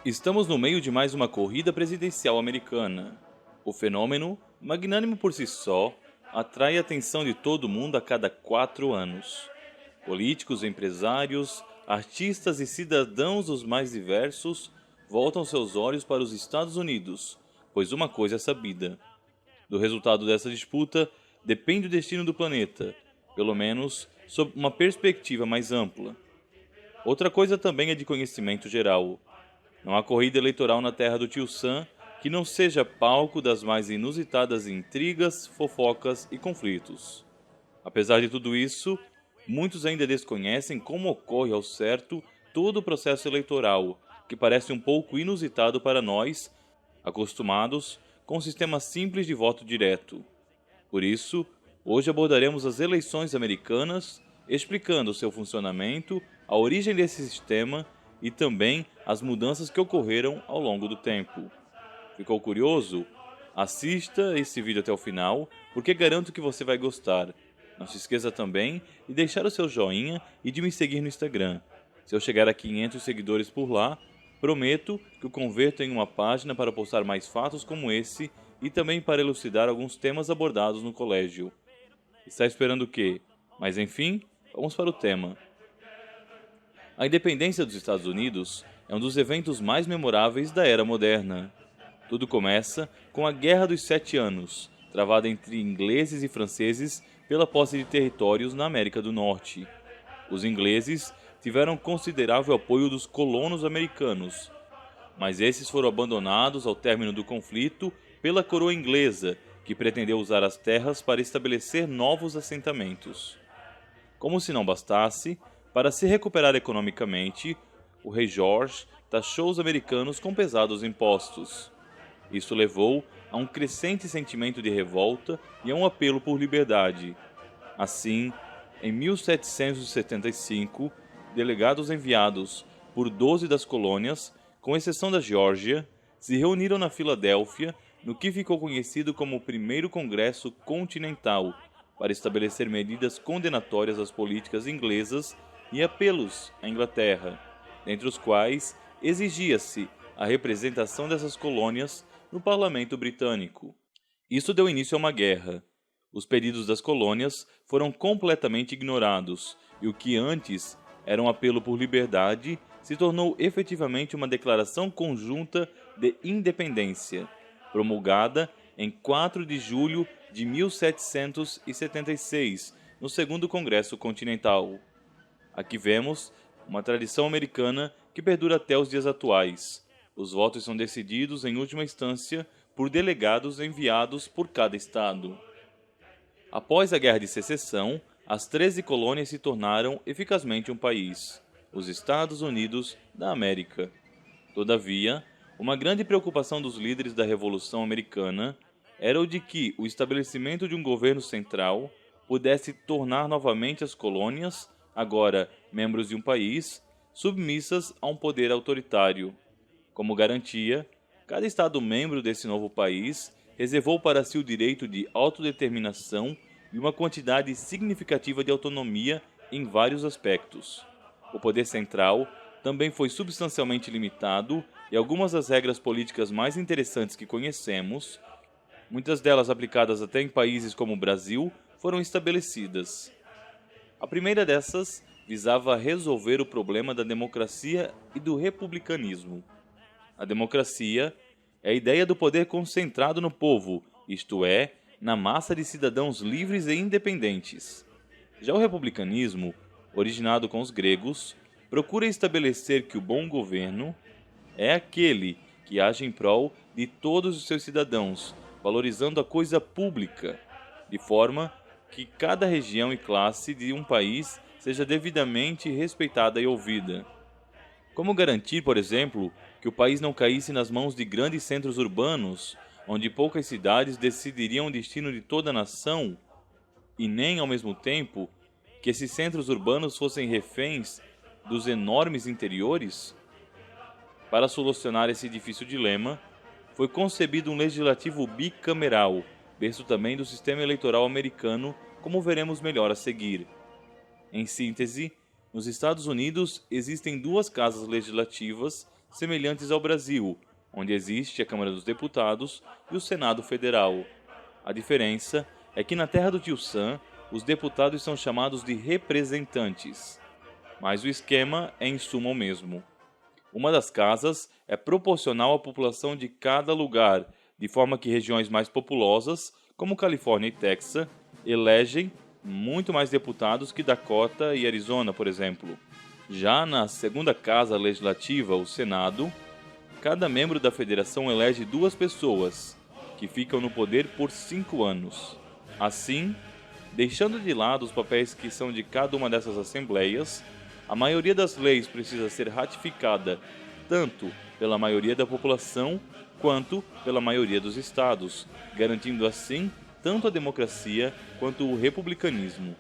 Estamos no meio de mais uma corrida presidencial americana. O fenômeno, magnânimo por si só, atrai a atenção de todo mundo a cada 4 anos. Políticos, empresários, artistas e cidadãos dos mais diversos voltam seus olhos para os Estados Unidos, pois uma coisa é sabida: do resultado dessa disputa depende o destino do planeta, pelo menos sob uma perspectiva mais ampla. Outra coisa também é de conhecimento geral. Não há corrida eleitoral na terra do tio Sam que não seja palco das mais inusitadas intrigas, fofocas e conflitos. Apesar de tudo isso, muitos ainda desconhecem como ocorre ao certo todo o processo eleitoral, que parece um pouco inusitado para nós, acostumados com um sistema simples de voto direto. Por isso, hoje abordaremos as eleições americanas, explicando seu funcionamento, a origem desse sistema e também as mudanças que ocorreram ao longo do tempo. Ficou curioso? Assista esse vídeo até o final, porque garanto que você vai gostar. Não se esqueça também de deixar o seu joinha e de me seguir no Instagram. Se eu chegar a 500 seguidores por lá, prometo que o converto em uma página para postar mais fatos como esse e também para elucidar alguns temas abordados no colégio. Está esperando o quê? Mas enfim, vamos para o tema. A independência dos Estados Unidos é um dos eventos mais memoráveis da era moderna. Tudo começa com a Guerra dos 7 Anos, travada entre ingleses e franceses pela posse de territórios na América do Norte. Os ingleses tiveram considerável apoio dos colonos americanos, mas esses foram abandonados ao término do conflito pela coroa inglesa, que pretendeu usar as terras para estabelecer novos assentamentos. Como se não bastasse, para se recuperar economicamente, o rei George taxou os americanos com pesados impostos. Isso levou a um crescente sentimento de revolta e a um apelo por liberdade. Assim, em 1775, delegados enviados por 12 das colônias, com exceção da Geórgia, se reuniram na Filadélfia, no que ficou conhecido como o Primeiro Congresso Continental, para estabelecer medidas condenatórias às políticas inglesas e apelos à Inglaterra, dentre os quais exigia-se a representação dessas colônias no parlamento britânico. Isso deu início a uma guerra. Os pedidos das colônias foram completamente ignorados, e o que antes era um apelo por liberdade se tornou efetivamente uma declaração conjunta de independência, promulgada em 4 de julho de 1776, no Segundo Congresso Continental. Aqui vemos uma tradição americana que perdura até os dias atuais. Os votos são decididos, em última instância, por delegados enviados por cada estado. Após a Guerra de Secessão, as 13 colônias se tornaram eficazmente um país, os Estados Unidos da América. Todavia, uma grande preocupação dos líderes da Revolução Americana era o de que o estabelecimento de um governo central pudesse tornar novamente as colônias, agora membros de um país, submissas a um poder autoritário. Como garantia, cada Estado membro desse novo país reservou para si o direito de autodeterminação e uma quantidade significativa de autonomia em vários aspectos. O poder central também foi substancialmente limitado e algumas das regras políticas mais interessantes que conhecemos, muitas delas aplicadas até em países como o Brasil, foram estabelecidas. A primeira dessas visava resolver o problema da democracia e do republicanismo. A democracia é a ideia do poder concentrado no povo, isto é, na massa de cidadãos livres e independentes. Já o republicanismo, originado com os gregos, procura estabelecer que o bom governo é aquele que age em prol de todos os seus cidadãos, valorizando a coisa pública, de forma que cada região e classe de um país seja devidamente respeitada e ouvida. Como garantir, por exemplo, que o país não caísse nas mãos de grandes centros urbanos, onde poucas cidades decidiriam o destino de toda a nação, e nem, ao mesmo tempo, que esses centros urbanos fossem reféns dos enormes interiores? Para solucionar esse difícil dilema, foi concebido um legislativo bicameral, berço também do sistema eleitoral americano, como veremos melhor a seguir. Em síntese, nos Estados Unidos existem duas casas legislativas semelhantes ao Brasil, onde existe a Câmara dos Deputados e o Senado Federal. A diferença é que na terra do Tio Sam, os deputados são chamados de representantes, mas o esquema é em suma o mesmo. Uma das casas é proporcional à população de cada lugar, de forma que regiões mais populosas, como Califórnia e Texas, elegem muito mais deputados que Dakota e Arizona, por exemplo. Já na segunda casa legislativa, o Senado, cada membro da federação elege 2 pessoas, que ficam no poder por 5 anos. Assim, deixando de lado os papéis que são de cada uma dessas assembleias, a maioria das leis precisa ser ratificada tanto pela maioria da população quanto pela maioria dos estados, garantindo assim tanto a democracia quanto o republicanismo.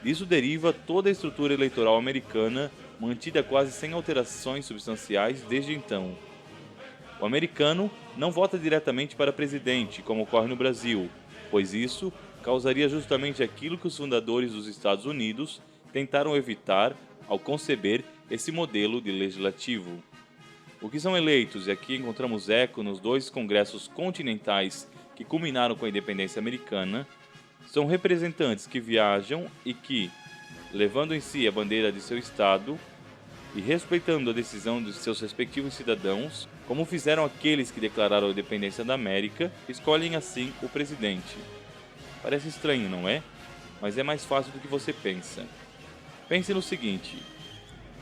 Disso deriva toda a estrutura eleitoral americana, mantida quase sem alterações substanciais desde então. O americano não vota diretamente para presidente, como ocorre no Brasil, pois isso causaria justamente aquilo que os fundadores dos Estados Unidos tentaram evitar ao conceber esse modelo de legislativo. O que são eleitos, e aqui encontramos eco nos 2 congressos continentais que culminaram com a independência americana, são representantes que viajam e que, levando em si a bandeira de seu estado e respeitando a decisão de seus respectivos cidadãos, como fizeram aqueles que declararam a independência da América, escolhem assim o presidente. Parece estranho, não é? Mas é mais fácil do que você pensa. Pense no seguinte: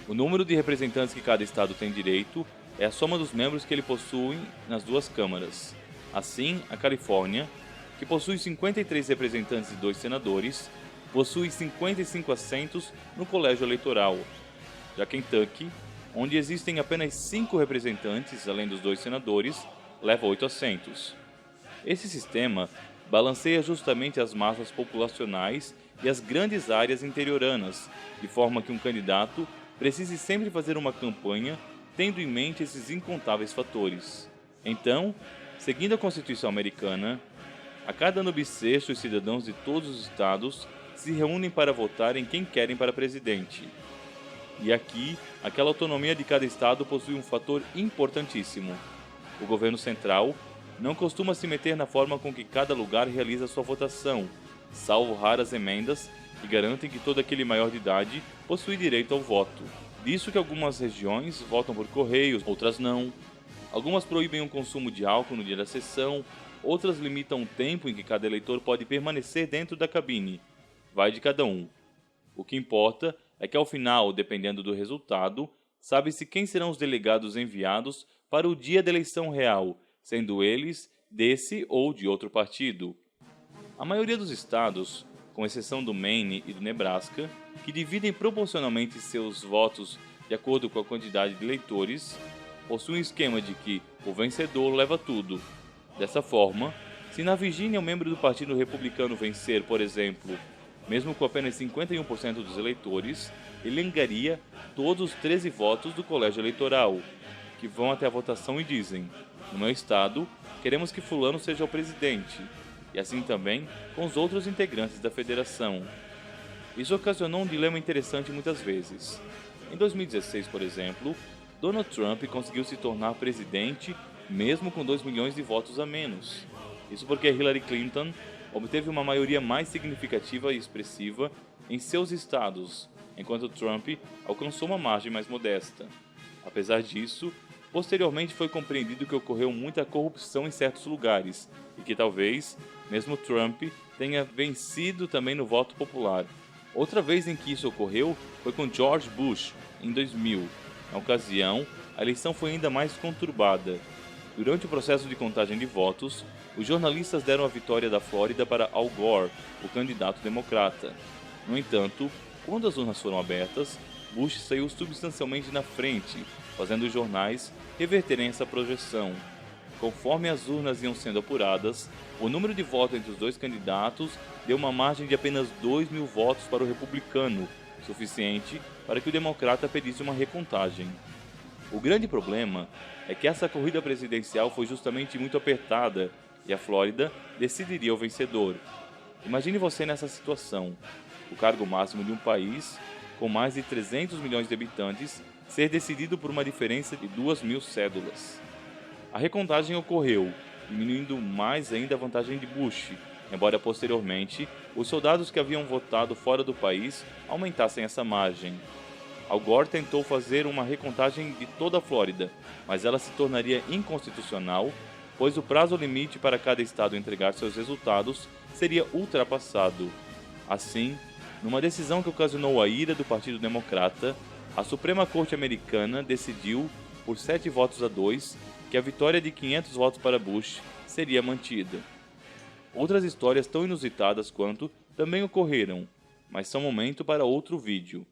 o número de representantes que cada estado tem direito é a soma dos membros que ele possui nas 2 câmaras. Assim, a Califórnia, que possui 53 representantes e 2 senadores, possui 55 assentos no colégio eleitoral. Já Kentucky, onde existem apenas 5 representantes, além dos 2 senadores, leva 8 assentos. Esse sistema balanceia justamente as massas populacionais e as grandes áreas interioranas, de forma que um candidato precise sempre fazer uma campanha tendo em mente esses incontáveis fatores. Então, seguindo a Constituição americana, a cada ano bissexto os cidadãos de todos os estados se reúnem para votar em quem querem para presidente. E aqui, aquela autonomia de cada estado possui um fator importantíssimo. O governo central não costuma se meter na forma com que cada lugar realiza sua votação, salvo raras emendas que garantem que todo aquele maior de idade possui direito ao voto. Disso que algumas regiões votam por correio, outras não. Algumas proíbem o consumo de álcool no dia da sessão, outras limitam o tempo em que cada eleitor pode permanecer dentro da cabine. Vai de cada um. O que importa é que ao final, dependendo do resultado, sabe-se quem serão os delegados enviados para o dia da eleição real, sendo eles desse ou de outro partido. A maioria dos estados, com exceção do Maine e do Nebraska, que dividem proporcionalmente seus votos de acordo com a quantidade de eleitores, possuem um esquema de que o vencedor leva tudo. Dessa forma, se na Virgínia um membro do Partido Republicano vencer, por exemplo, mesmo com apenas 51% dos eleitores, ele angariaria todos os 13 votos do colégio eleitoral, que vão até a votação e dizem: no meu estado, queremos que fulano seja o presidente, e assim também com os outros integrantes da federação. Isso ocasionou um dilema interessante muitas vezes. Em 2016, por exemplo, Donald Trump conseguiu se tornar presidente mesmo com 2 milhões de votos a menos. Isso porque Hillary Clinton obteve uma maioria mais significativa e expressiva em seus estados, enquanto Trump alcançou uma margem mais modesta. Apesar disso, posteriormente foi compreendido que ocorreu muita corrupção em certos lugares e que talvez, mesmo Trump, tenha vencido também no voto popular. Outra vez em que isso ocorreu foi com George Bush, em 2000. Na ocasião, a eleição foi ainda mais conturbada. Durante o processo de contagem de votos, os jornalistas deram a vitória da Flórida para Al Gore, o candidato democrata. No entanto, quando as urnas foram abertas, Bush saiu substancialmente na frente, fazendo os jornais reverterem essa projeção. Conforme as urnas iam sendo apuradas, o número de votos entre os 2 candidatos deu uma margem de apenas 2.000 votos para o republicano, suficiente para que o democrata pedisse uma recontagem. O grande problema é que essa corrida presidencial foi justamente muito apertada e a Flórida decidiria o vencedor. Imagine você nessa situação. O cargo máximo de um país, com mais de 300 milhões de habitantes, ser decidido por uma diferença de 2.000 cédulas. A recontagem ocorreu, diminuindo mais ainda a vantagem de Bush, embora posteriormente os soldados que haviam votado fora do país aumentassem essa margem. Al Gore tentou fazer uma recontagem de toda a Flórida, mas ela se tornaria inconstitucional, pois o prazo limite para cada estado entregar seus resultados seria ultrapassado. Assim, numa decisão que ocasionou a ira do Partido Democrata, a Suprema Corte Americana decidiu, por 7 votos a 2, que a vitória de 500 votos para Bush seria mantida. Outras histórias tão inusitadas quanto também ocorreram, mas são momento para outro vídeo.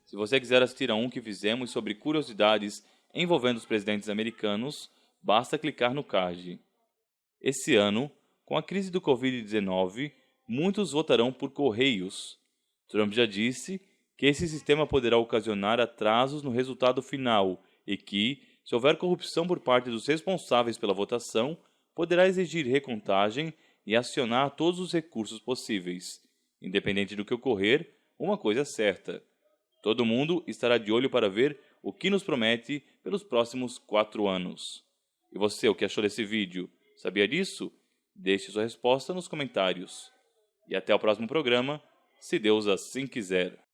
Se você quiser assistir a um que fizemos sobre curiosidades envolvendo os presidentes americanos, basta clicar no card. Esse ano, com a crise do Covid-19, muitos votarão por correios. Trump já disse que esse sistema poderá ocasionar atrasos no resultado final e que, se houver corrupção por parte dos responsáveis pela votação, poderá exigir recontagem e acionar todos os recursos possíveis. Independente do que ocorrer, uma coisa é certa: todo mundo estará de olho para ver o que nos promete pelos próximos 4 anos. E você, o que achou desse vídeo? Sabia disso? Deixe sua resposta nos comentários. E até o próximo programa, se Deus assim quiser.